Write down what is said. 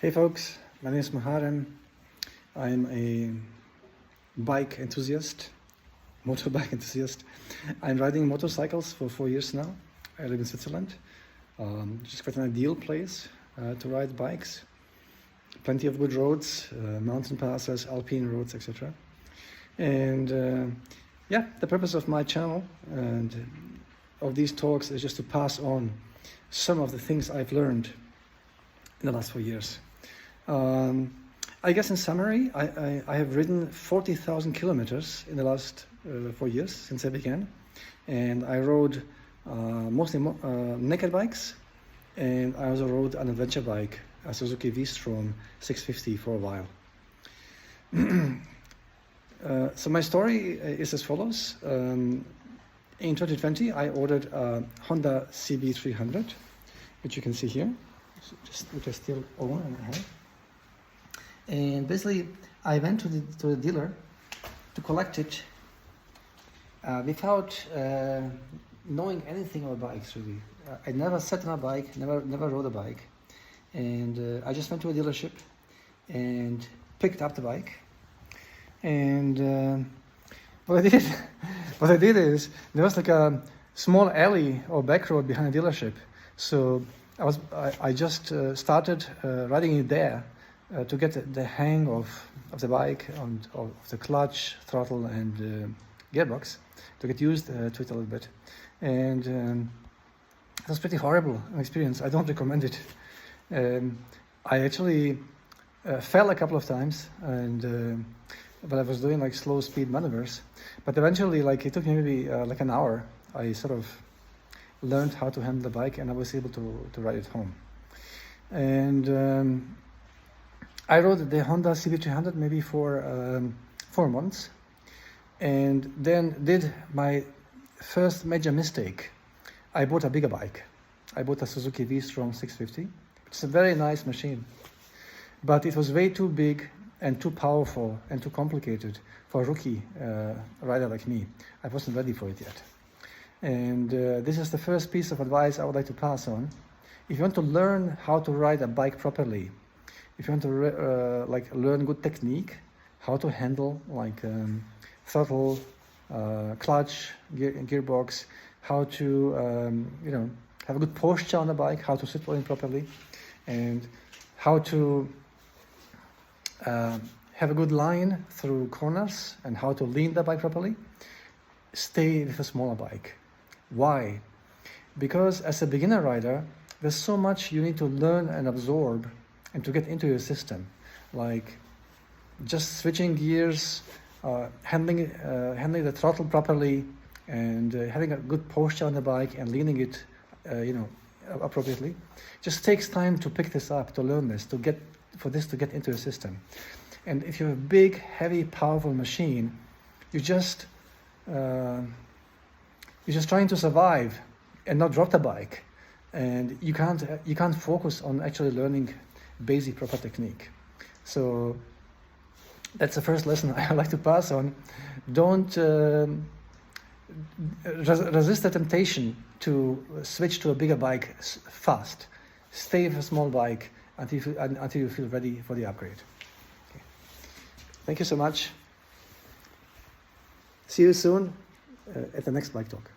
Hey folks, my name is Muharrem. I'm a bike enthusiast, motorbike enthusiast. I'm riding motorcycles for 4 years now. I live in Switzerland. Just quite an ideal place to ride bikes. Plenty of good roads, mountain passes, alpine roads, etc. And yeah, the purpose of my channel and of these talks is just to pass on some of the things I've learned in the last 4 years. I guess in summary, I have ridden 40,000 kilometers in the last 4 years since I began, and I rode mostly naked bikes, and I also rode an adventure bike, a Suzuki V-Strom 650 for a while. So my story is as follows. In 2020, I ordered a Honda CB300, which you can see here, which I still own and have. And basically, I went to the dealer to collect it without knowing anything about bikes, really. I never sat on a bike, never rode a bike. And I just went to a dealership and picked up the bike. And what I did is, there was like a small alley or back road behind the dealership. So I just started riding it there to get the hang of the bike and of the clutch, throttle, and gearbox, to get used to it a little bit. And it was pretty horrible experience. I don't recommend it. I actually fell a couple of times, and but I was doing like slow speed maneuvers. But eventually, like it took me maybe like an hour. I sort of learned how to handle the bike, and I was able to ride it home. And I rode the Honda CB300 maybe for 4 months, and then did my first major mistake. I bought a bigger bike. I bought a Suzuki V-Strom 650. It's a very nice machine, but it was way too big and too powerful and too complicated for a rookie rider like me. I wasn't ready for it yet. And this is the first piece of advice I would like to pass on. If you want to learn how to ride a bike properly, if you want to like learn good technique, how to handle like throttle, clutch, gearbox, how to have a good posture on the bike, how to sit on it properly, and how to have a good line through corners, and how to lean the bike properly, stay with a smaller bike. Why? Because as a beginner rider, there's so much you need to learn and absorb and to get into your system, like just switching gears, handling the throttle properly, and having a good posture on the bike and leaning it, appropriately. Just takes time to pick this up, to learn this, to get into your system. And if you have a big, heavy, powerful machine, you're just trying to survive and not drop the bike, and you can't focus on actually learning basic proper technique. So that's the first lesson I would like to pass on. Don't resist the temptation to switch to a bigger bike fast. Stay with a small bike until you feel ready for the upgrade. Okay. Thank you so much. See you soon at the next bike talk.